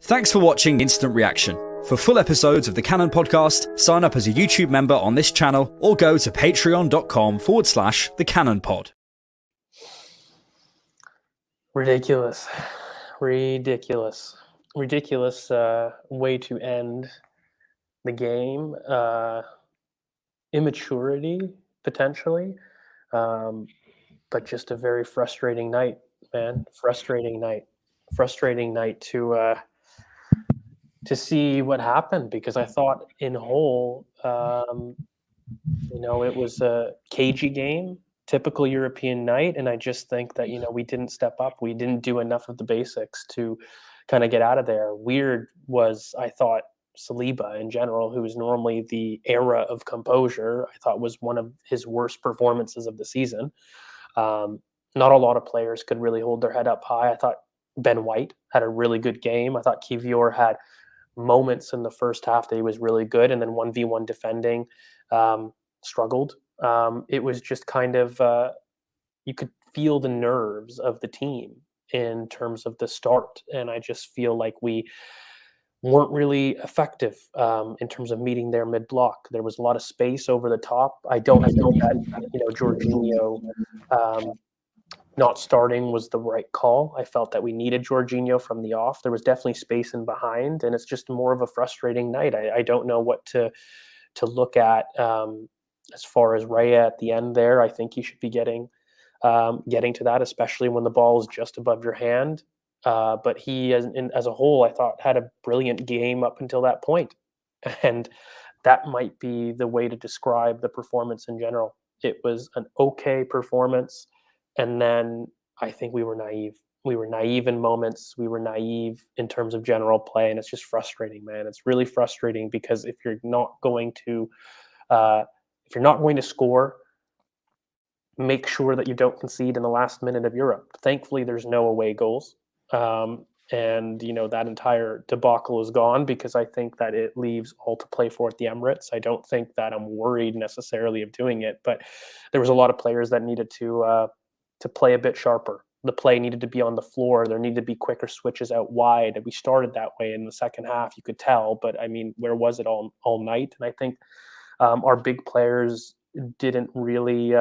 Thanks for watching Instant Reaction. For full episodes of the Cannon Podcast, sign up as a YouTube member on this channel or go to patreon.com/thecannonpod. Ridiculous way to end the game. Immaturity, potentially, but just a very frustrating night, man. Frustrating night to see what happened, because I thought in whole, it was a cagey game, typical European night, and I just think that we didn't step up. We didn't do enough of the basics to kind of get out of there. Weird was, I thought, Saliba in general, who is normally the era of composure, I thought was one of his worst performances of the season. Not a lot of players could really hold their head up high. I thought Ben White had a really good game. I thought Kivior had moments in the first half that he was really good, and then 1v1 defending struggled. It was just kind of you could feel the nerves of the team in terms of the start, and I just feel like we weren't really effective in terms of meeting their mid block. There was a lot of space over the top. I don't think that Jorginho not starting was the right call. I felt that we needed Jorginho from the off. There was definitely space in behind, and it's just more of a frustrating night. I don't know what to look at as far as Raya at the end there. I think you should be getting to that, especially when the ball is just above your hand. But he, as a whole, I thought had a brilliant game up until that point. And that might be the way to describe the performance in general. It was an okay performance. And then I think we were naive. We were naive in moments. We were naive in terms of general play. And it's just frustrating, man. It's really frustrating, because if you're not going to score, make sure that you don't concede in the last minute of Europe. Thankfully, there's no away goals. And that entire debacle is gone, because I think that it leaves all to play for at the Emirates. I don't think that I'm worried necessarily of doing it, but there was a lot of players that needed to play a bit sharper. The play needed to be on the floor. There needed to be quicker switches out wide. We started that way in the second half, you could tell, but I mean, where was it all night? And I think our big players didn't really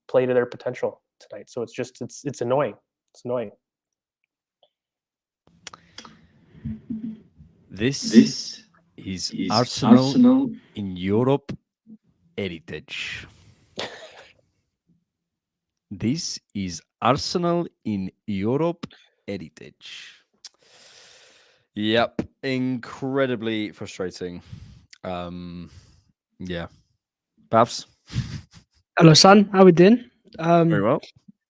play to their potential tonight. So it's annoying. It's annoying. This is Arsenal in Europe heritage. This is Arsenal in Europe heritage. Yep, incredibly frustrating. Yeah. Bhavs? Hello, son. How we doing? Very well.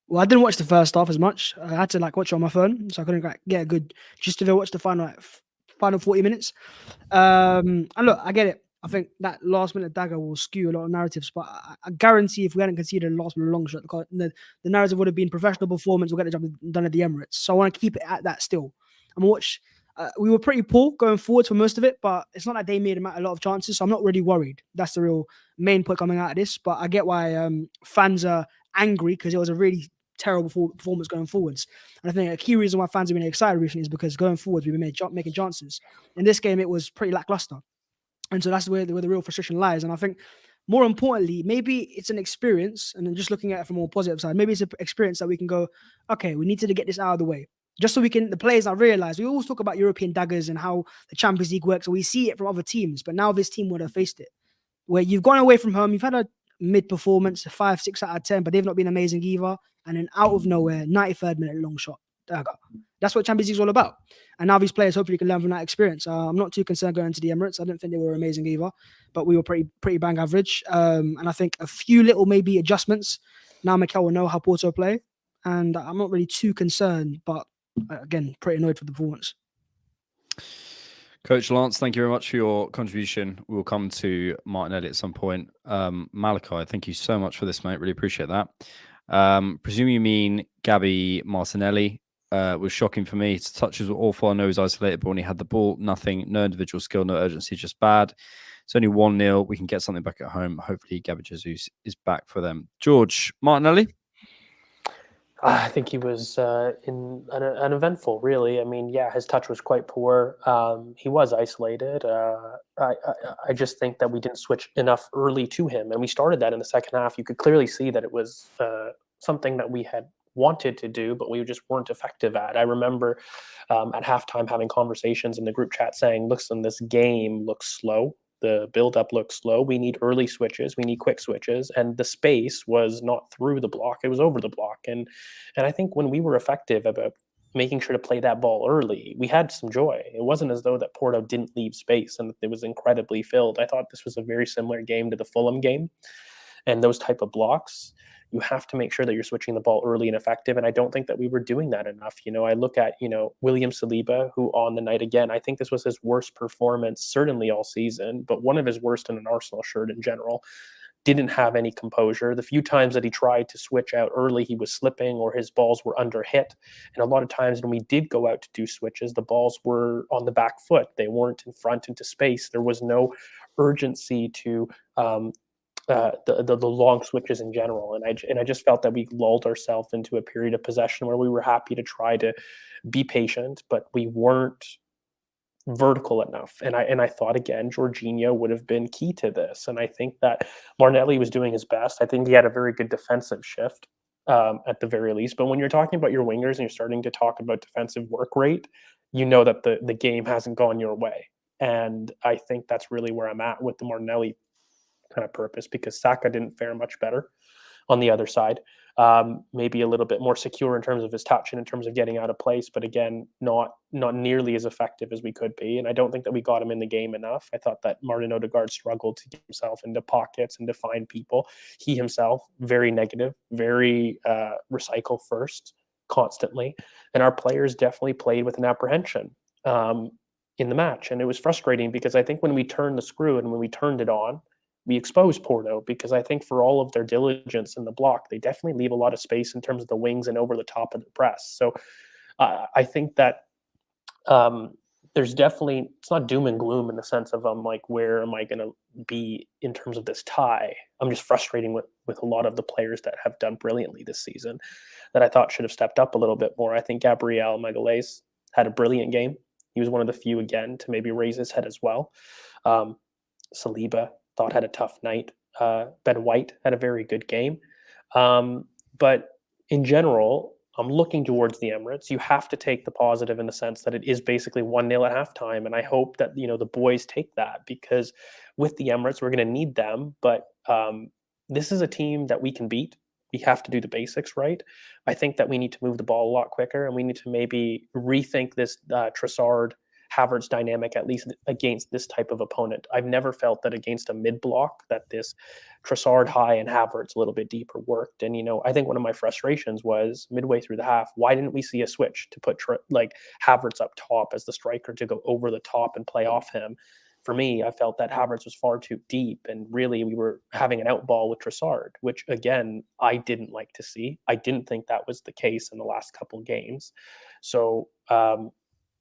Well, I didn't watch the first half as much. I had to watch it on my phone, so I couldn't get a good just to watch the final 40 minutes. And look, I get it. I think that last minute dagger will skew a lot of narratives, but I guarantee if we hadn't conceded a last minute long shot, the narrative would have been professional performance. We'll get the job done at the Emirates. So I want to keep it at that still. I'm gonna watch. We were pretty poor going forward for most of it, but it's not like they made a lot of chances, so I'm not really worried. That's the real main point coming out of this. But I get why fans are angry, because it was a really terrible performance going forwards. And I think a key reason why fans have been excited recently is because going forwards we've been making chances. In this game, it was pretty lackluster. And so that's where the real frustration lies. And I think more importantly, maybe it's an experience, and then just looking at it from a more positive side, maybe it's an experience that we can go, okay, we need to get this out of the way. Just so the players now realize, we always talk about European daggers and how the Champions League works, and we see it from other teams, but now this team would have faced it. Where you've gone away from home, you've had a mid-performance, 5, 6 out of 10, but they've not been amazing either. And then out of nowhere, 93rd minute long shot dagger. That's what Champions League is all about. And now these players hopefully can learn from that experience. I'm not too concerned going into the Emirates. I didn't think they were amazing either, but we were pretty bang average. And I think a few little maybe adjustments. Now Mikel will know how Porto play, and I'm not really too concerned, but again, pretty annoyed for the performance. Coach Lance, thank you very much for your contribution. We'll come to Martinelli at some point. Malachi, thank you so much for this, mate. Really appreciate that. Presume you mean Gabby Martinelli. Was shocking for me. His touches were awful. I know he's isolated, but when he had the ball, nothing, no individual skill, no urgency, just bad. It's only 1-0. We can get something back at home. Hopefully, Gabby Jesus is back for them. George, Martinelli? I think he was uneventful, really. I mean, yeah, his touch was quite poor. He was isolated. I just think that we didn't switch enough early to him, and we started that in the second half. You could clearly see that it was something that we had wanted to do, but we just weren't effective at. I remember at halftime having conversations in the group chat saying, "Listen, this game looks slow. The build-up looks slow. We need early switches. We need quick switches." And the space was not through the block; it was over the block. And I think when we were effective about making sure to play that ball early, we had some joy. It wasn't as though that Porto didn't leave space and it was incredibly filled. I thought this was a very similar game to the Fulham game, and those type of blocks. You have to make sure that you're switching the ball early and effective. And I don't think that we were doing that enough. I look at, William Saliba, who on the night again, I think this was his worst performance, certainly all season, but one of his worst in an Arsenal shirt in general. Didn't have any composure. The few times that he tried to switch out early, he was slipping or his balls were under hit. And a lot of times when we did go out to do switches, the balls were on the back foot. They weren't in front into space. There was no urgency to the long switches in general, and I just felt that we lulled ourselves into a period of possession where we were happy to try to be patient, but we weren't vertical enough. And I thought again, Jorginho would have been key to this, and I think that Martinelli was doing his best. I think he had a very good defensive shift at the very least. But when you're talking about your wingers and you're starting to talk about defensive work rate, you know that the game hasn't gone your way. And I think that's really where I'm at with the Martinelli kind of purpose, because Saka didn't fare much better on the other side. Maybe a little bit more secure in terms of his touch and in terms of getting out of place, but again, not nearly as effective as we could be. And I don't think that we got him in the game enough. I thought that Martin Odegaard struggled to get himself into pockets and to find people. He himself, very negative, very recycle first constantly. And our players definitely played with an apprehension in the match. And it was frustrating because I think when we turned the screw and when we turned it on, we expose Porto, because I think for all of their diligence in the block, they definitely leave a lot of space in terms of the wings and over the top of the press. So I think that there's definitely, it's not doom and gloom in the sense of I'm like, where am I going to be in terms of this tie? I'm just frustrating with a lot of the players that have done brilliantly this season that I thought should have stepped up a little bit more. I think Gabriel Magalhaes had a brilliant game. He was one of the few again to maybe raise his head as well. Saliba thought had a tough night. Ben White had a very good game. But in general, I'm looking towards the Emirates. You have to take the positive in the sense that it is basically 1-0 at halftime. And I hope that, the boys take that, because with the Emirates, we're going to need them. But this is a team that we can beat. We have to do the basics right. I think that we need to move the ball a lot quicker, and we need to maybe rethink this Trossard Havertz dynamic, at least against this type of opponent. I've never felt that against a mid block that this Trossard high and Havertz a little bit deeper worked. And I think one of my frustrations was midway through the half, why didn't we see a switch to put Havertz up top as the striker to go over the top and play off him? For me, I felt that Havertz was far too deep, and really we were having an out ball with Trossard, which again I didn't like to see. I didn't think that was the case in the last couple of games. So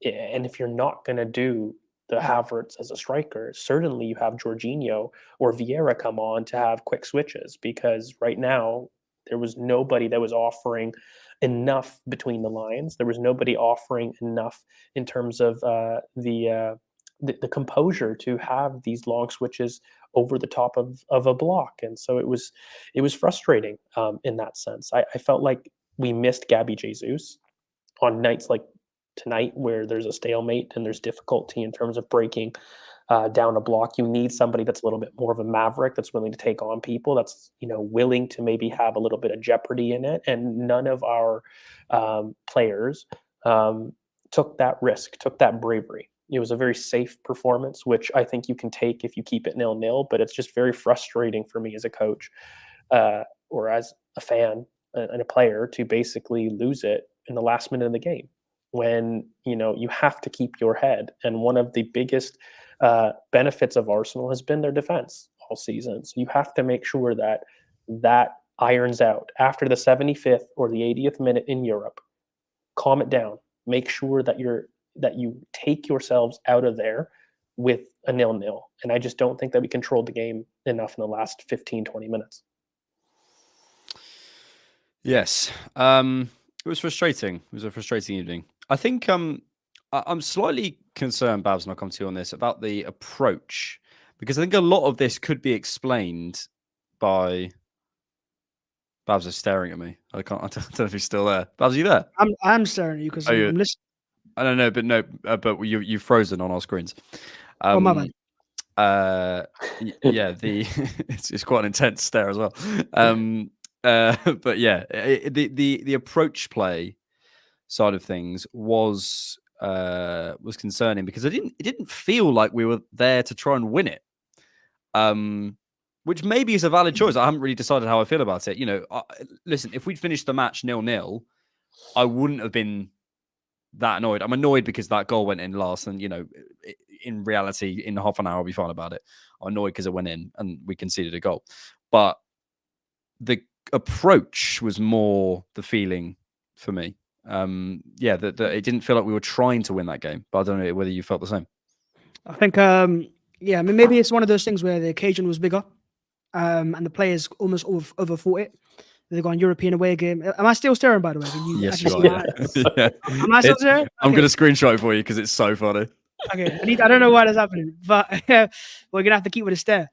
and if you're not going to do the Havertz as a striker, certainly you have Jorginho or Vieira come on to have quick switches, because right now there was nobody that was offering enough between the lines. There was nobody offering enough in terms of the composure to have these long switches over the top of a block. And so it was frustrating in that sense. I felt like we missed Gabby Jesus on nights like tonight, where there's a stalemate and there's difficulty in terms of breaking down a block. You need somebody that's a little bit more of a maverick, that's willing to take on people, that's willing to maybe have a little bit of jeopardy in it. And none of our players took that risk, took that bravery. It was a very safe performance, which I think you can take if you keep it 0-0. But it's just very frustrating for me as a coach or as a fan and a player to basically lose it in the last minute of the game, when you have to keep your head. And one of the biggest benefits of Arsenal has been their defense all season. So you have to make sure that irons out after the 75th or the 80th minute in Europe. Calm it down. Make sure that you take yourselves out of there with a 0-0. And I just don't think that we controlled the game enough in the last 15, 20 minutes. Yes. It was frustrating. It was a frustrating evening. I think I'm slightly concerned, Babs, and I'll come to you on this, about the approach, because I think a lot of this could be explained by Babs is staring at me. I don't know if he's still there. Babs, are you there? I'm staring at you because I'm listening. I don't know, but no, but you've frozen on our screens. Oh, my bad. Yeah, it's quite an intense stare as well. But yeah, the approach play side of things was concerning, because it didn't feel like we were there to try and win it. Which maybe is a valid choice. I haven't really decided how I feel about it. Listen, if we'd finished the match 0-0, I wouldn't have been that annoyed. I'm annoyed because that goal went in last, and in reality, in half an hour, I'll be fine about it. I'm annoyed because it went in and we conceded a goal. But the approach was more the feeling for me. That it didn't feel like we were trying to win that game. But I don't know whether you felt the same. I think, maybe it's one of those things where the occasion was bigger, and the players almost overthought it. They've got a European away game. Am I still staring, by the way? Yes, you are. Yeah. Am I still staring? I'm going to screenshot it for you because it's so funny. Okay, I don't know why that's happening, but we're going to have to keep with a stare.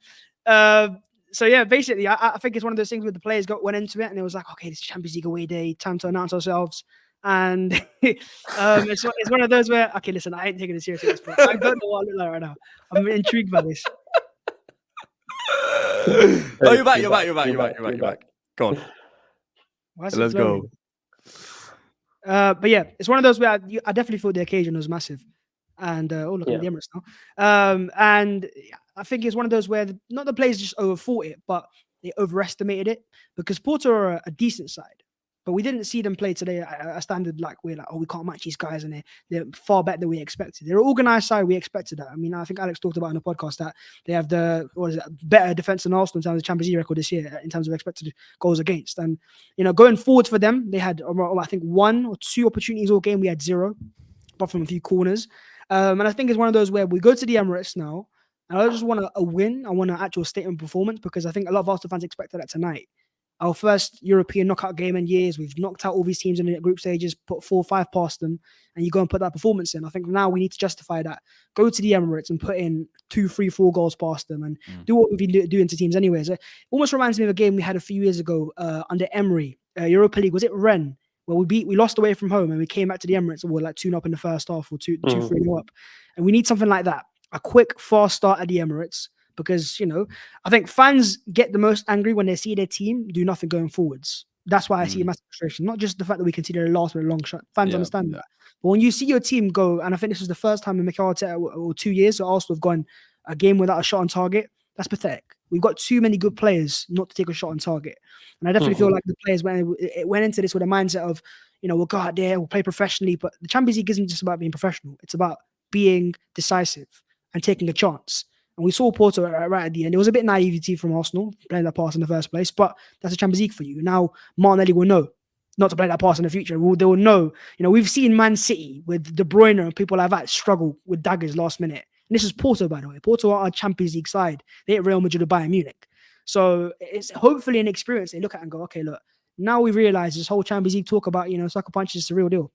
So yeah, basically, I think it's one of those things where the players went into it and it was like, okay, this is Champions League away day, time to announce ourselves. And it's one of those where, okay, listen, I ain't taking it seriously. I don't know what I look like right now. I'm intrigued by this. Oh, you're back. Go on. Let's go. But yeah, it's one of those where I definitely thought the occasion was massive. And look at the Emirates now. And I think it's one of those where not the players just overthought it, but they overestimated it, because Porto are a decent side, but we didn't see them play today at a standard like we're like, oh, we can't match these guys, and they're far better than we expected. They're an organized side. We expected that. I mean, I think Alex talked about in the podcast that they have better defense than Arsenal in terms of Champions League record this year in terms of expected goals against. And going forward for them, they had I think 1 or 2 opportunities all game. We had 0, apart from a few corners. And I think it's one of those where we go to the Emirates now, and I just want a win. I want an actual statement performance, because I think a lot of Arsenal fans expected that tonight. Our first European knockout game in years. We've knocked out all these teams in the group stages, put 4 or 5 past them, and you go and put that performance in. I think now we need to justify that. Go to the Emirates and put in 2, 3, 4 goals past them, and do what we've been doing to teams anyways. It almost reminds me of a game we had a few years ago under Emery, Europa League. Was it Rennes? Well, we lost away from home and we came back to the Emirates and we were like 2-0 up in the first half, or 2-3 up. And we need something like that. A quick, fast start at the Emirates, because, I think fans get the most angry when they see their team do nothing going forwards. That's why I see a massive frustration. Not just the fact that we conceded a last with a long shot. Fans understand that. But when you see your team go, and I think this was the first time in Mikel Arteta or 2 years, so Arsenal have gone a game without a shot on target, that's pathetic. We've got too many good players not to take a shot on target. And I definitely feel like the players went into this with a mindset of, we'll go out there, we'll play professionally. But the Champions League isn't just about being professional. It's about being decisive and taking a chance. And we saw Porto right at the end. It was a bit naivety from Arsenal playing that pass in the first place, but that's a Champions League for you. Now, Martinelli will know not to play that pass in the future. They will know. We've seen Man City with De Bruyne and people like that struggle with daggers last minute. And this is Porto, by the way. Porto are a Champions League side. They hit Real Madrid or Bayern Munich. So it's hopefully an experience they look at and go, okay, look, now we realize this whole Champions League talk about, sucker punches is the real deal.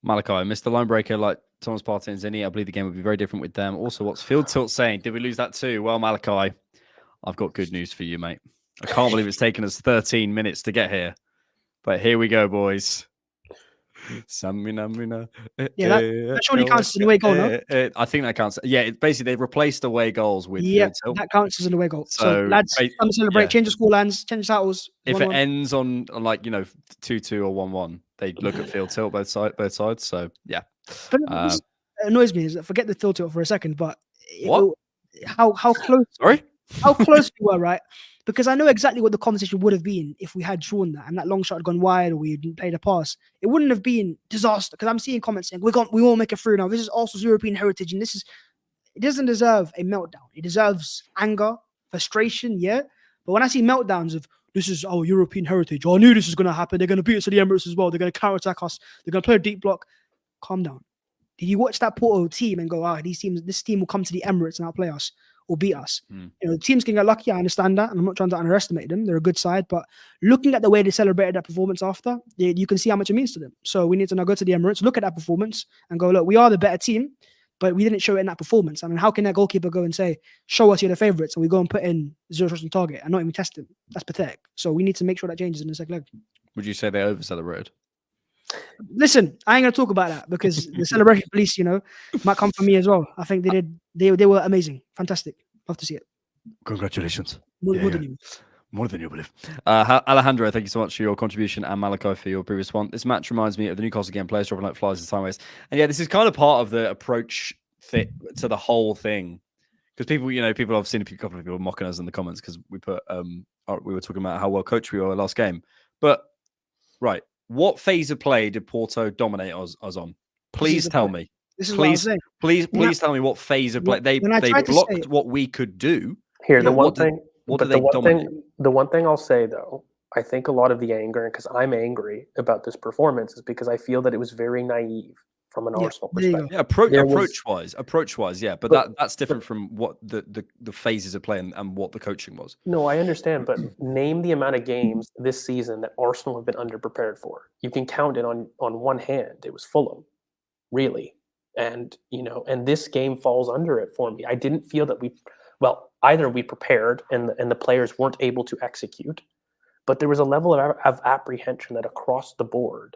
Malachi, Mr. Line Breaker, like Thomas Partey and Zinni, I believe the game would be very different with them. Also, what's Field Tilt saying? Did we lose that too? Well, Malachi, I've got good news for you, mate. I can't believe it's taken us 13 minutes to get here. But here we go, boys. Yeah, that surely counts as an away goal, no? I think that counts. Yeah, basically they've replaced away goals with Field Tilt. That counts as an away goal. So lads, come celebrate, change the score lines, change the titles. If it ends on 2-2 or 1-1, they look at Field Tilt both sides. So yeah. But what annoys me is that, forget the Field Tilt for a second, but how close? Sorry, how close we were, right? Because I know exactly what the conversation would have been if we had drawn that and that long shot had gone wide, or we had played a pass. It wouldn't have been disaster, because I'm seeing comments saying we won't make it through now. This is Arsenal's European heritage, and it doesn't deserve a meltdown. It deserves anger, frustration, yeah. But when I see meltdowns of this is our European heritage, I knew this was going to happen. They're going to beat us at the Emirates as well. They're going to counter-attack us. They're going to play a deep block. Calm down. Did you watch that Porto team and go, this team will come to the Emirates and outplay us or beat us? Teams can get lucky. I understand that, and I'm not trying to underestimate them. They're a good side, but looking at the way they celebrated that performance after, you can see how much it means to them. So we need to now go to the Emirates, look at that performance, and go, look, we are the better team, but we didn't show it in that performance. I mean, how can that goalkeeper go and say, show us you're the favourites, and we go and put in 0 shots on target and not even test him? That's pathetic. So we need to make sure that changes in the second leg. Would you say they over-celebrated? Listen, I ain't gonna talk about that because the celebration police, might come for me as well. I think they did. They were amazing, fantastic. Love to see it. Congratulations. More than you. More than you believe. Alejandro, thank you so much for your contribution, and Malachi for your previous one. This match reminds me of the Newcastle game, players dropping like flies as time wastes. And yeah, this is kind of part of the approach to the whole thing. Because people, I've seen a couple of people mocking us in the comments because we were talking about how well coached we were last game. But right, what phase of play did Porto dominate us on? Please tell me. This is what I was saying. Please tell me what phase of play they blocked what we could do. Here, the one thing I'll say though, I think a lot of the anger, because I'm angry about this performance, is because I feel that it was very naive from an Arsenal perspective. Yeah, approach wise, yeah, but that's different from what the phases of play and what the coaching was. No, I understand, but name the amount of games this season that Arsenal have been underprepared for. You can count it on one hand. It was Fulham, really, and this game falls under it for me. I didn't feel that either we prepared and the players weren't able to execute, but there was a level of apprehension that across the board,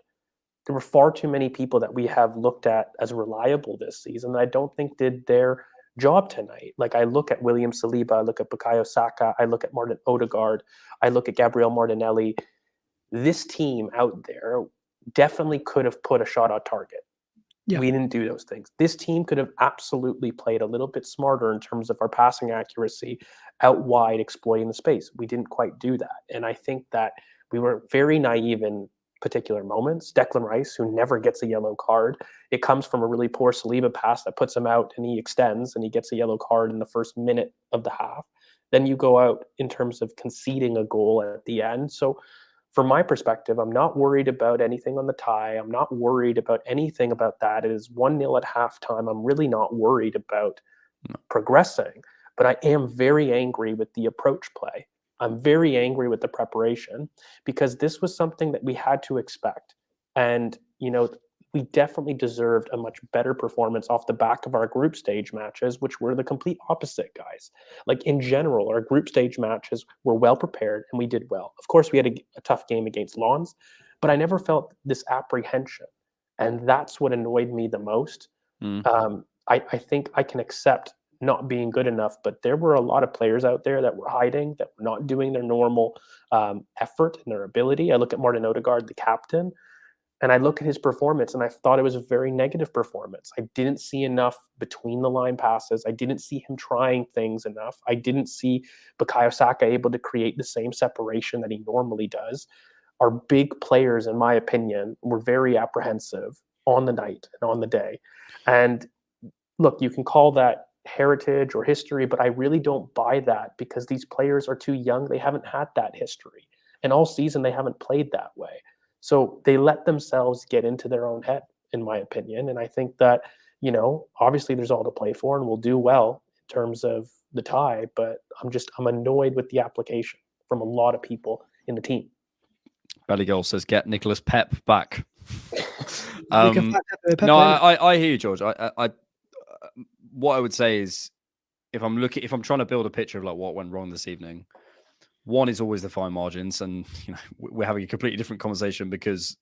there were far too many people that we have looked at as reliable this season that I don't think did their job tonight. Like I look at William Saliba, I look at Bukayo Saka, I look at Martin Odegaard, I look at Gabriel Martinelli. This team out there definitely could have put a shot on target. Yeah. We didn't do those things. This team could have absolutely played a little bit smarter in terms of our passing accuracy out wide, exploiting the space. We didn't quite do that. And I think that we were very naive in particular moments. Declan Rice, who never gets a yellow card, it comes from a really poor Saliba pass that puts him out and he extends and he gets a yellow card in the first minute of the half. Then you go out in terms of conceding a goal at the end. So from my perspective, I'm not worried about anything on the tie. I'm not worried about anything about that. It is 1-0 at halftime. I'm really not worried about progressing, but I am very angry with the approach play. I'm very angry with the preparation because this was something that we had to expect. And, we definitely deserved a much better performance off the back of our group stage matches, which were the complete opposite, guys. Like in general, our group stage matches were well prepared and we did well. Of course, we had a tough game against Lens, but I never felt this apprehension. And that's what annoyed me the most. I think I can accept not being good enough, but there were a lot of players out there that were hiding, that were not doing their normal effort and their ability. I look at Martin Odegaard, the captain, and I look at his performance and I thought it was a very negative performance. I didn't see enough between the line passes. I didn't see him trying things enough. I didn't see Bukayo Saka able to create the same separation that he normally does. Our big players, in my opinion, were very apprehensive on the night and on the day. And look, you can call that heritage or history, but I really don't buy that because these players are too young. They haven't had that history. And all season, they haven't played that way. So they let themselves get into their own head, in my opinion. And I think that, obviously there's all to play for and we'll do well in terms of the tie, but I'm annoyed with the application from a lot of people in the team. Belly Girl says, get Nicholas Pep back. I hear you, George. What I would say is if I'm trying to build a picture of like what went wrong this evening, one is always the fine margins, and we're having a completely different conversation because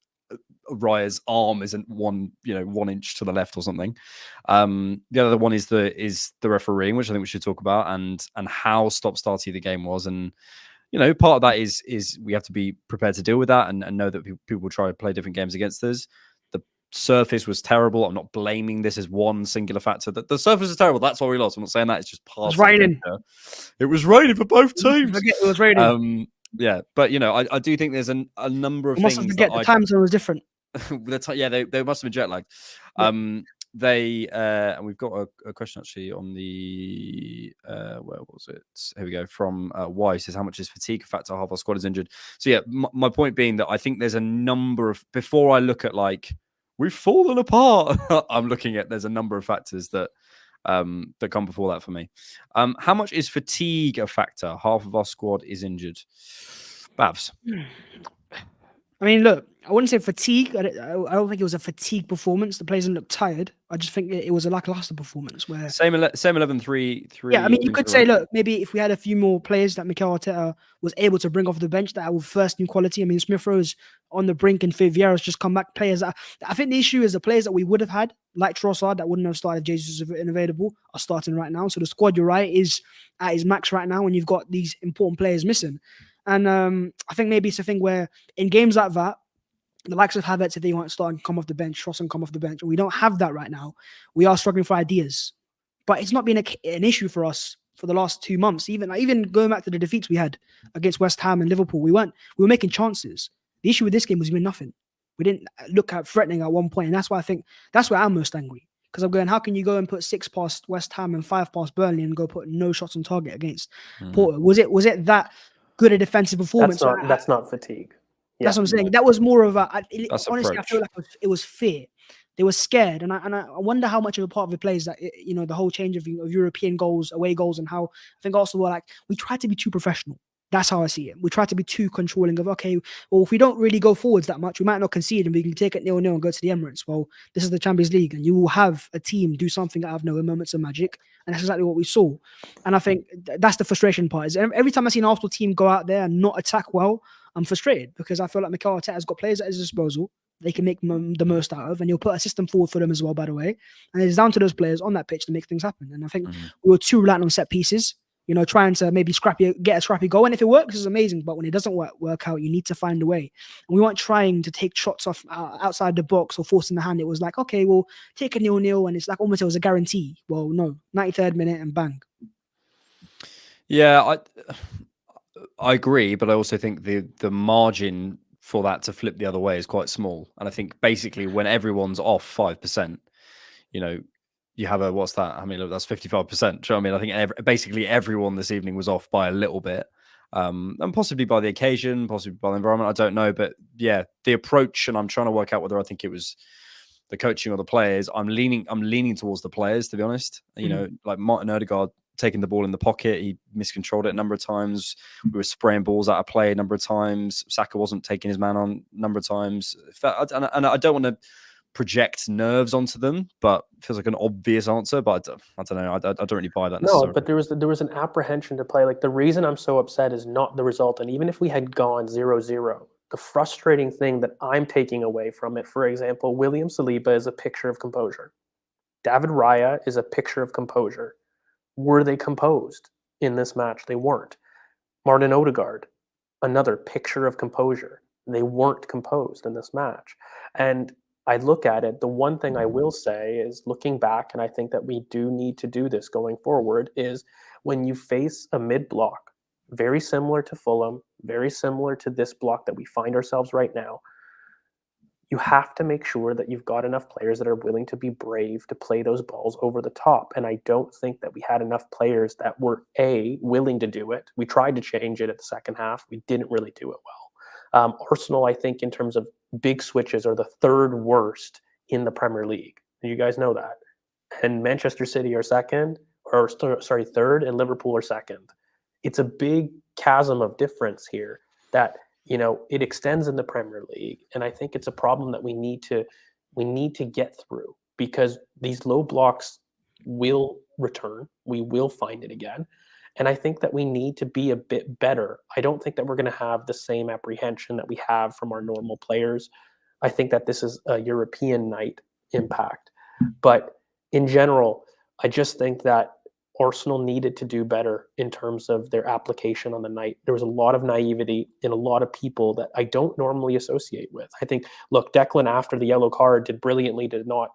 Raya's arm isn't 1 inch to the left or something. The other one is the refereeing, which I think we should talk about, and how stop-starty the game was, and part of that is we have to be prepared to deal with that and know that people will try to play different games against us. The surface was terrible. I'm not blaming this as one singular factor. The surface is terrible. That's why we lost. I'm not saying that. It's just part. It was raining. It was raining for both teams. It was raining. Yeah, but I do think there's a number of things. Must forget the time zone was different. They must have been jet lagged. And we've got a question actually on the where was it? Here we go, from Y. Says, how much is fatigue a factor? Half our squad is injured. So yeah, my point being that I think there's a number of, before I look at like we've fallen apart. I'm looking at, there's a number of factors that come before that for me. How much is fatigue a factor? Half of our squad is injured. Bhavs. I mean, look, I wouldn't say fatigue. I don't think it was a fatigue performance. The players didn't look tired. I just think it was a lackluster performance where Same 11, 3. Yeah, I mean, you wings could were say, right. look, maybe if we had a few more players that Mikel Arteta was able to bring off the bench that were first team quality. I mean, Smith Rowe's on the brink and Vieira's just come back. Players that I think the issue is the players that we would have had, like Trossard, that wouldn't have started if Jesus was available, are starting right now. So the squad, you're right, is at its max right now when you've got these important players missing. And I think maybe it's a thing where in games like that, the likes of Havertz, if they want to start and come off the bench, Trossard come off the bench, and we don't have that right now. We are struggling for ideas. But it's not been an issue for us for the last 2 months. Even going back to the defeats we had against West Ham and Liverpool, we were making chances. The issue with this game was we were nothing. We didn't look at threatening at one point, and that's why I think that's where I'm most angry. Because I'm going, how can you go and put 6 past West Ham and 5 past Burnley and go put no shots on target against Porto? Was it that good a defensive performance? That's not fatigue. That's what I'm saying. That was more of honestly, approach. I feel like it was fear. They were scared, and I wonder how much of a part of it plays that the whole change of European goals, away goals, and how I think also we tried to be too professional. That's how I see it. We tried to be too controlling of, okay, well, if we don't really go forwards that much, we might not concede and we can take it 0-0 and go to the Emirates. Well, this is the Champions League, and you will have a team do something out of nowhere, moments of magic, and that's exactly what we saw. And I think that's the frustration part. Is every time I see an Arsenal team go out there and not attack well, I'm frustrated because I feel like Mikel Arteta has got players at his disposal they can make the most out of, and he'll put a system forward for them as well, by the way. And it's down to those players on that pitch to make things happen. And I think we were too reliant on set pieces, trying to maybe get a scrappy goal. And if it works, it's amazing. But when it doesn't work out, you need to find a way. And we weren't trying to take shots off outside the box or forcing the hand. It was like, okay, we'll take a 0-0, and it's like almost it was a guarantee. Well, no, 93rd minute and bang. Yeah, I agree, but I also think the margin for that to flip the other way is quite small. And I think basically when everyone's off 5%, you have what's that? I mean, look, that's 55%. Do you know what I mean? I think basically everyone this evening was off by a little bit. And possibly by the occasion, possibly by the environment. I don't know. But yeah, the approach, and I'm trying to work out whether I think it was the coaching or the players. I'm leaning towards the players, to be honest. Like Martin Odegaard taking the ball in the pocket. He miscontrolled it a number of times. We were spraying balls out of play a number of times. Saka wasn't taking his man on a number of times. And I don't want to project nerves onto them, but it feels like an obvious answer. But I don't know. I don't really buy that necessarily. No, but there was an apprehension to play. Like, the reason I'm so upset is not the result. And even if we had gone 0-0, the frustrating thing that I'm taking away from it, for example, William Saliba is a picture of composure. David Raya is a picture of composure. Were they composed in this match? They weren't. Martin Odegaard, another picture of composure. They weren't composed in this match. And I look at it, the one thing I will say is, looking back, and I think that we do need to do this going forward, is when you face a mid-block, very similar to Fulham, very similar to this block that we find ourselves right now, you have to make sure that you've got enough players that are willing to be brave to play those balls over the top. And I don't think that we had enough players that were, willing to do it. We tried to change it at the second half. We didn't really do it well. Arsenal, I think, in terms of big switches, are the third worst in the Premier League. You guys know that. And Manchester City are third, and Liverpool are second. It's a big chasm of difference here that it extends in the Premier League, and I think it's a problem that we need to get through, because these low blocks will return. We will find it again, and I think that we need to be a bit better. I don't think that we're going to have the same apprehension that we have from our normal players. I think that this is a European night impact, but in general, I just think that Arsenal needed to do better in terms of their application on the night. There was a lot of naivety in a lot of people that I don't normally associate with. I think, look, Declan, after the yellow card, did brilliantly, did not,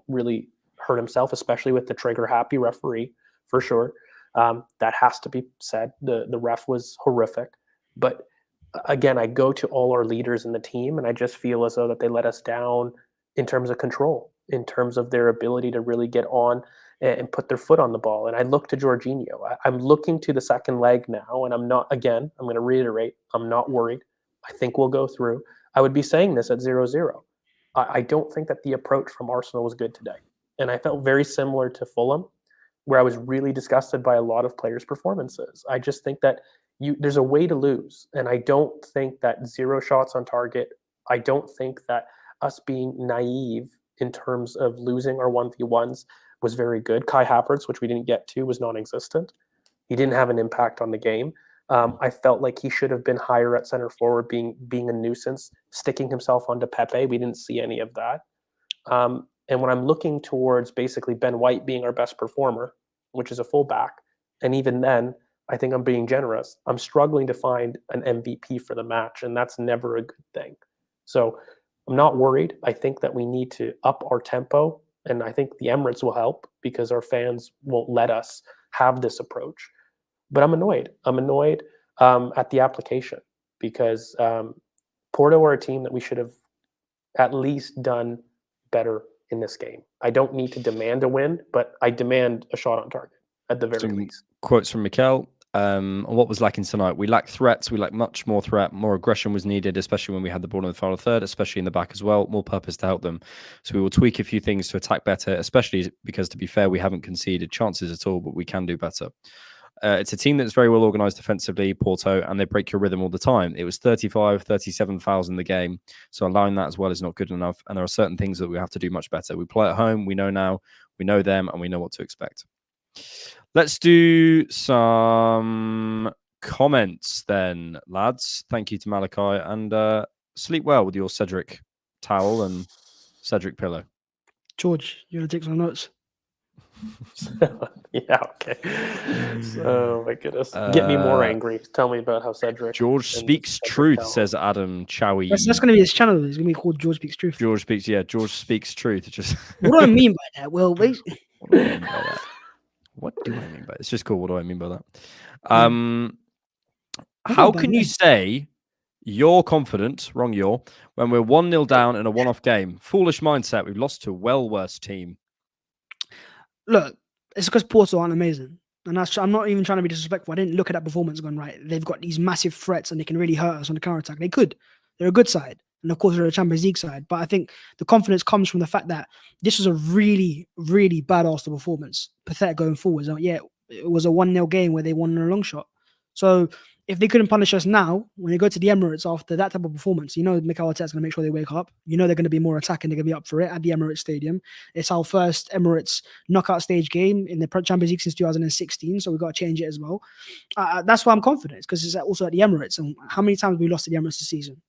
really hurt himself, especially with the trigger-happy referee, for sure. That has to be said. The ref was horrific. But again, I go to all our leaders in the team, and I just feel as though that they let us down in terms of control, in terms of their ability to really get on and put their foot on the ball. And I look to Jorginho. I'm looking to the second leg now, and I'm going to reiterate, I'm not worried. I think we'll go through. I would be saying this at 0-0. I don't think that the approach from Arsenal was good today. And I felt very similar to Fulham, where I was really disgusted by a lot of players' performances. I just think that there's a way to lose. And I don't think that 0 shots on target, I don't think that us being naive in terms of losing our 1v1s was very good. Kai Havertz, which we didn't get to, was non-existent. He didn't have an impact on the game. I felt like he should have been higher at center forward, being a nuisance, sticking himself onto Pepe. We didn't see any of that. And when I'm looking towards basically Ben White being our best performer, which is a fullback, and even then, I think I'm being generous. I'm struggling to find an MVP for the match, and that's never a good thing. So I'm not worried. I think that we need to up our tempo, and I think the Emirates will help because our fans won't let us have this approach. But I'm annoyed. I'm annoyed at the application because Porto are a team that we should have at least done better in this game. I don't need to demand a win, but I demand a shot on target at the very least. Quotes from Mikel. On what was lacking tonight? We lack threats. We lack much more threat. More aggression was needed, especially when we had the ball in the final third, especially in the back as well. More purpose to help them. So we will tweak a few things to attack better, especially because, to be fair, we haven't conceded chances at all, but we can do better. It's a team that's very well organised defensively, Porto, and they break your rhythm all the time. It was 35, 37 fouls in the game, so allowing that as well is not good enough, and there are certain things that we have to do much better. We play at home, we know now, we know them, and we know what to expect. Let's do some comments then, lads. Thank you to Malachi, and sleep well with your Cedric towel and Cedric pillow. George, you want to take some notes? Yeah, okay. So, my goodness. Get me more angry. Tell me about how Cedric... George Speaks Truth, says Adam Chowie. That's going to be his channel. It's going to be called George Speaks Truth. George Speaks Truth. Just What do I mean by that? Well, what do I mean by that? What do I mean by that? It's just cool. What do I mean by that? How can you say you're confident, when we're 1-0 down in a one-off game? Foolish mindset. We've lost to a well worse team. Look, it's because Porto aren't amazing. And I'm not even trying to be disrespectful. I didn't look at that performance going, right, they've got these massive threats and they can really hurt us on the counter-attack. They could. They're a good side. And of course, they're a Champions League side. But I think the confidence comes from the fact that this was a really, really bad Arsenal performance. Pathetic going forward. So, yeah, it was a 1-0 game where they won in a long shot. So if they couldn't punish us now, when they go to the Emirates after that type of performance, you know Mikel Arteta's going to make sure they wake up. You know they're going to be more attacking. They're going to be up for it at the Emirates Stadium. It's our first Emirates knockout stage game in the Champions League since 2016, so we've got to change it as well. That's why I'm confident, because it's also at the Emirates. And how many times have we lost to the Emirates this season?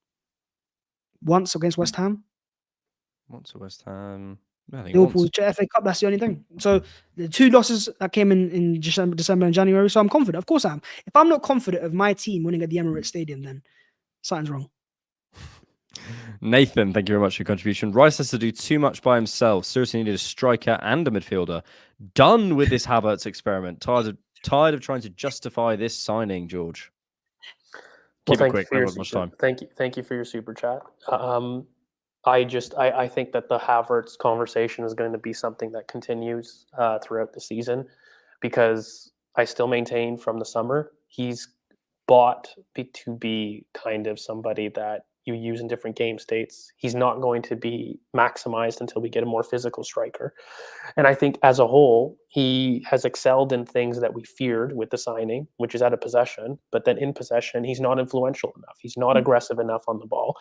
Once against West Ham? Once at West Ham. Liverpool FA Cup, that's the only thing. So the 2 losses that came in December and January, so I'm confident. Of course I am. If I'm not confident of my team winning at the Emirates Stadium, then something's wrong. Nathan, thank you very much for your contribution. Rice has to do too much by himself. Seriously needed a striker and a midfielder. Done with this Havertz experiment. Tired of trying to justify this signing, George. Keep it quick. Thank you for your super chat. I think that the Havertz conversation is going to be something that continues throughout the season, because I still maintain from the summer he's bought to be kind of somebody that you use in different game states. He's not going to be maximized until we get a more physical striker. And I think as a whole, he has excelled in things that we feared with the signing, which is out of possession. But then in possession, he's not influential enough. He's not aggressive enough on the ball.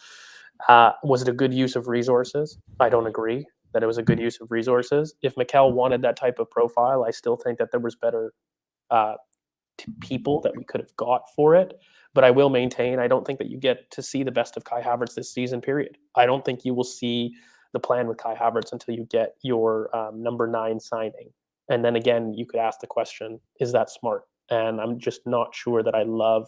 Was it a good use of resources? I don't agree that it was a good use of resources. If Mikel wanted that type of profile, I still think that there was better people that we could have got for it. But I will maintain, I don't think that you get to see the best of Kai Havertz this season, period. I don't think you will see the plan with Kai Havertz until you get your number 9 signing. And then again, you could ask the question, is that smart? And I'm just not sure that I love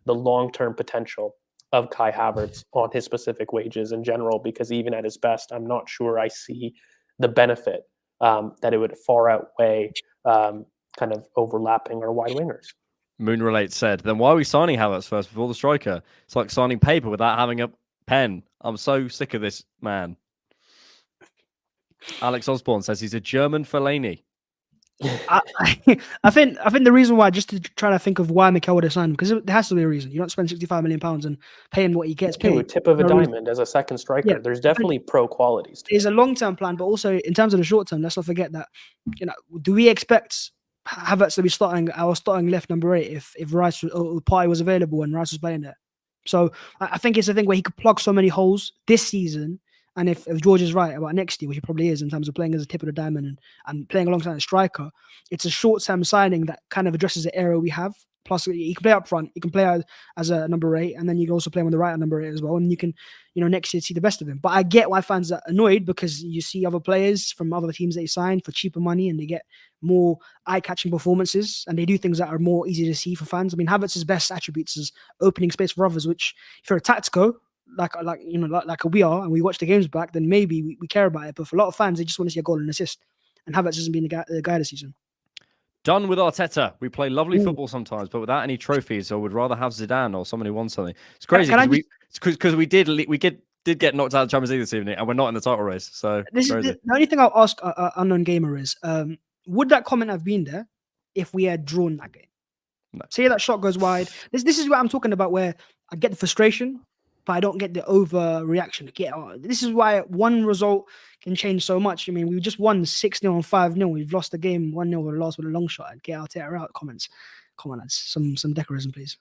the long-term potential of Kai Havertz on his specific wages in general, because even at his best, I'm not sure I see the benefit that it would far outweigh kind of overlapping our wide wingers. Moonrelate said, then why are we signing Havertz first before the striker? It's like signing paper without having a pen. I'm so sick of this man. Alex Osborne says he's a German Fellaini. I think the reason why, just to try to think of why Mikel would have signed him, because there has to be a reason. You don't spend £65 million and pay him what he gets paid. Tip of a No reason. diamond as a second striker. Yeah, There's I think definitely pro qualities to there's it. a long-term plan, but also in terms of the short term, let's not forget that, do we expect Havertz to be starting left number 8 if Rice or Partey was available and Rice was playing there? So I think it's a thing where he could plug so many holes this season. And if George is right about next year, which he probably is in terms of playing as a tip of the diamond and playing alongside a striker, it's a short-term signing that kind of addresses the area we have. Plus, he can play up front, he can play as a number 8, and then you can also play him on the right at number 8 as well. And you can, next year see the best of him. But I get why fans are annoyed, because you see other players from other teams they sign for cheaper money and they get more eye-catching performances and they do things that are more easy to see for fans. I mean, Havertz's best attributes is opening space for others, which if you're a tactico, like we are, and we watch the games back, then maybe we care about it. But for a lot of fans, they just want to see a goal and assist. And Havertz hasn't been the guy this season. Done with Arteta. We play lovely football sometimes, but without any trophies. So would rather have Zidane or someone who won something. It's crazy because we did get knocked out of the Champions League this evening, and we're not in the title race. So this is the only thing I'll ask unknown gamer is, would that comment have been there if we had drawn that game? No. Say that shot goes wide. This is what I'm talking about, where I get the frustration, but I don't get the overreaction. This is why one result can change so much. I mean, we just won 6-0 and 5-0. We've lost the game 1-0 or lost with a long shot. Get Arteta out. Comments. Come on, lads. Some decorism, please.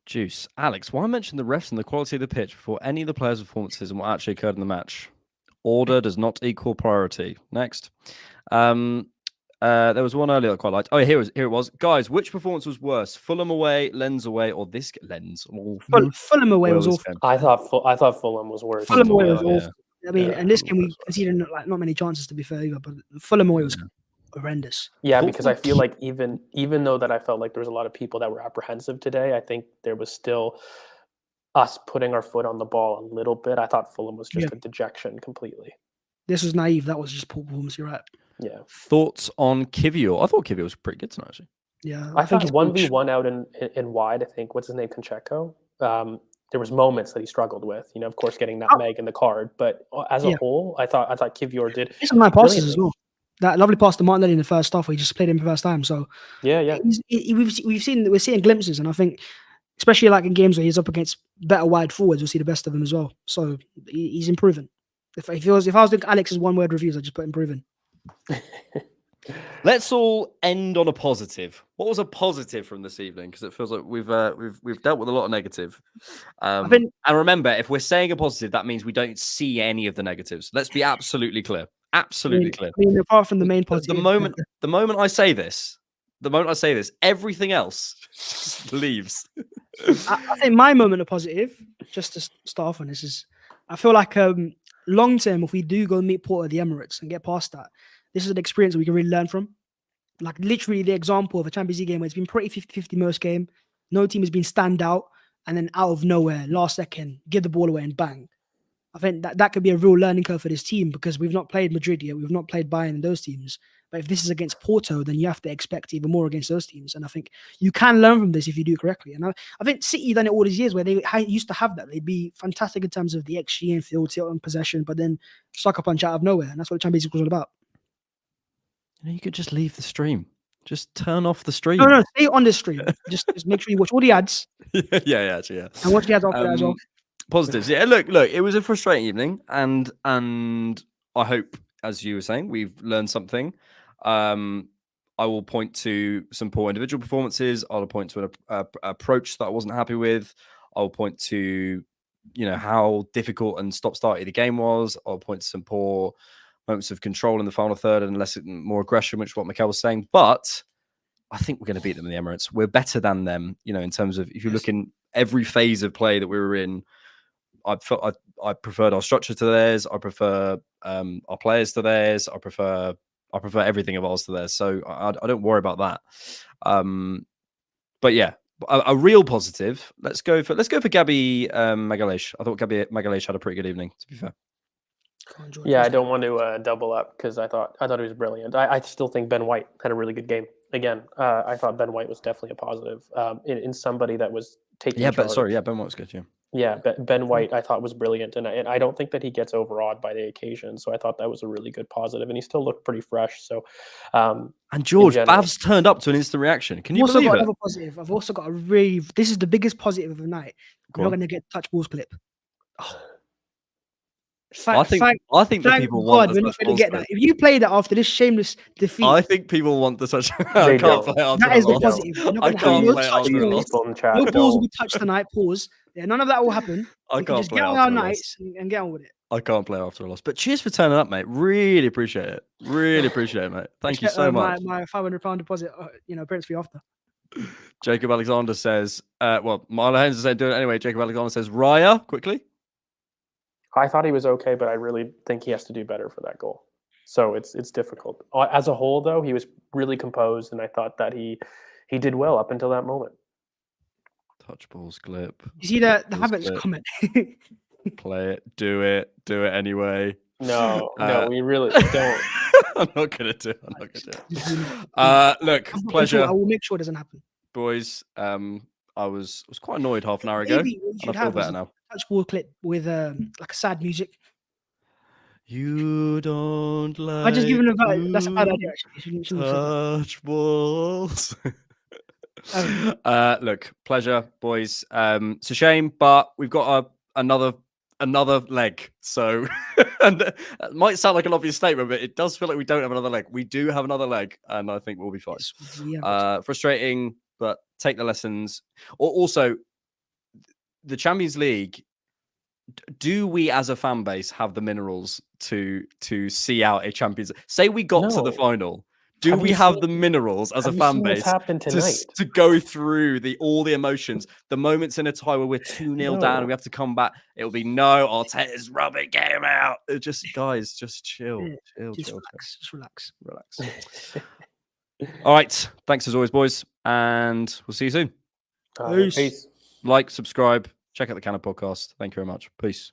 Juice. Alex, why mention the refs and the quality of the pitch before any of the players' performances and what actually occurred in the match? Order does not equal priority. Next. There was one earlier I quite liked. Oh, here it was. Guys, which performance was worse? Fulham away, Lens away, or this Lens? Fulham away was awful. I thought Fulham was worse. Fulham away was awful. I mean, and this game we conceded not many chances, to be fair either, but Fulham away was horrendous. Yeah, because I feel like even though that I felt like there was a lot of people that were apprehensive today, I think there was still us putting our foot on the ball a little bit. I thought Fulham was just a dejection completely. This was naive. That was just poor performance. You're right. Yeah. Thoughts on Kivior? I thought Kivior was pretty good tonight, actually. Yeah. I thought 1v1 out in wide, I think, what's his name, Koncheko? There was moments that he struggled with, of course, getting that Meg in the card. But as a whole, I thought Kivior did. Some nice passes as well. That lovely pass to Martinelli in the first half, where he just played him for the first time. So yeah. We're seeing glimpses, and I think, especially like in games where he's up against better wide forwards, we'll see the best of him as well. So he's improving. If I was doing Alex's one-word reviews, I'd just put improving. Let's all end on a positive. What was a positive from this evening? Because it feels like we've dealt with a lot of negative. And remember, if we're saying a positive, that means we don't see any of the negatives. Let's be absolutely clear. Absolutely clear. I mean, apart from the main positive, the moment I say this, everything else just leaves. I think my moment of positive, just to start off on this, is I feel like long term, if we do go meet Porto at the Emirates and get past that, this is an experience that we can really learn from. Like literally the example of a Champions League game where it's been pretty 50-50 most game. No team has been stand out, and then out of nowhere, last second, give the ball away and bang. I think that could be a real learning curve for this team, because we've not played Madrid yet. We've not played Bayern and those teams. But if this is against Porto, then you have to expect even more against those teams. And I think you can learn from this if you do it correctly. And I think City done it all these years where they used to have that. They'd be fantastic in terms of the XG and field tilt and possession, but then sucker punch out of nowhere. And that's what the Champions League was all about. You could just leave the stream. Just turn off the stream. No, stay on the stream. just make sure you watch all the ads. Yeah. And watch the ads after that as well. Positives. Yeah, look, it was a frustrating evening, and I hope, as you were saying, we've learned something. I will point to some poor individual performances. I'll point to an approach that I wasn't happy with. I'll point to, how difficult and stop-starty the game was. I'll point to some poor moments of control in the final third and more aggression, which is what Mikel was saying. But I think we're going to beat them in the Emirates. We're better than them, in terms of, if you look in every phase of play that we were in, I preferred our structure to theirs. I prefer our players to theirs. I prefer everything of ours to theirs. So I don't worry about that. But yeah, a real positive. Let's go for Gabby Magalhaes. I thought Gabby Magalhaes had a pretty good evening, to be fair. Yeah, I don't want to double up, because I thought he was brilliant. I still think Ben White had a really good game. Again, I thought Ben White was definitely a positive in somebody that was taking charge. Ben White was good, yeah. Yeah, Ben White I thought was brilliant, and I don't think that he gets overawed by the occasion. So I thought that was a really good positive, and he still looked pretty fresh. So, And in George, general, Bhavs turned up to an instant reaction. Can I've you also believe got it? another positive. I've also got a really. This is the biggest positive of the night. Go We're not on. going to get touch balls clip. Oh. I think that Thank people God want we're the not touch going to balls get clip. that. If you play that after this shameless defeat, I think people want the touch. I They can't don't. play it after that is a the loss. positive. We're not I going to have can't no play it touch after a Please, loss. balls. people in chat, No balls don't. will be touched tonight. Pause. Yeah, none of that will happen. I We can can't just play get on after our a loss. nights and get on with it. I can't play after a loss. But cheers for turning up, mate. Really appreciate it. Really appreciate it, mate. Thank you so much. My £500 deposit, appearance fee after. Jacob Alexander says, Marla Haynes said do it anyway. Jacob Alexander says, Raya, quickly. I thought he was okay, but I really think he has to do better for that goal. So it's difficult. As a whole, though, he was really composed, and I thought that he did well up until that moment. Touch balls clip. You see the Balls Havertz clip. comment? Play it. Do it anyway. No, we really don't. I'm not gonna do it. I'm not gonna do Just it. really- Look, I'm not pleasure, sure. I will make sure it doesn't happen. boys. I was quite annoyed half an hour ago, Maybe what you and I should feel have is better a now. touch ball clip with like a sad music. You don't like. I just given that's a bad idea. Actually, you shouldn't have said that. touch balls. Oh. Look, pleasure, boys. It's a shame, but we've got another leg. So, and it might sound like an obvious statement, but it does feel like we don't have another leg. We do have another leg, and I think we'll be fine. Yes, we have. Frustrating, but take the lessons. Also, the Champions League. Do we, as a fan base, have the minerals to see out a Champions? Say we got to the No. final. Do Have we you have seen- the minerals as a Have you fan seen what's base happened tonight? to go through all the emotions, the moments in a tie where we're 2-0 down and we have to come back? It'll be no, Arteta's rubbing game out. Just guys, just chill, Yeah, just chill, relax. Just relax. relax. All right, thanks as always, boys, and we'll see you soon. Peace. Peace. Like, subscribe, check out the Cannon podcast. Thank you very much. Peace.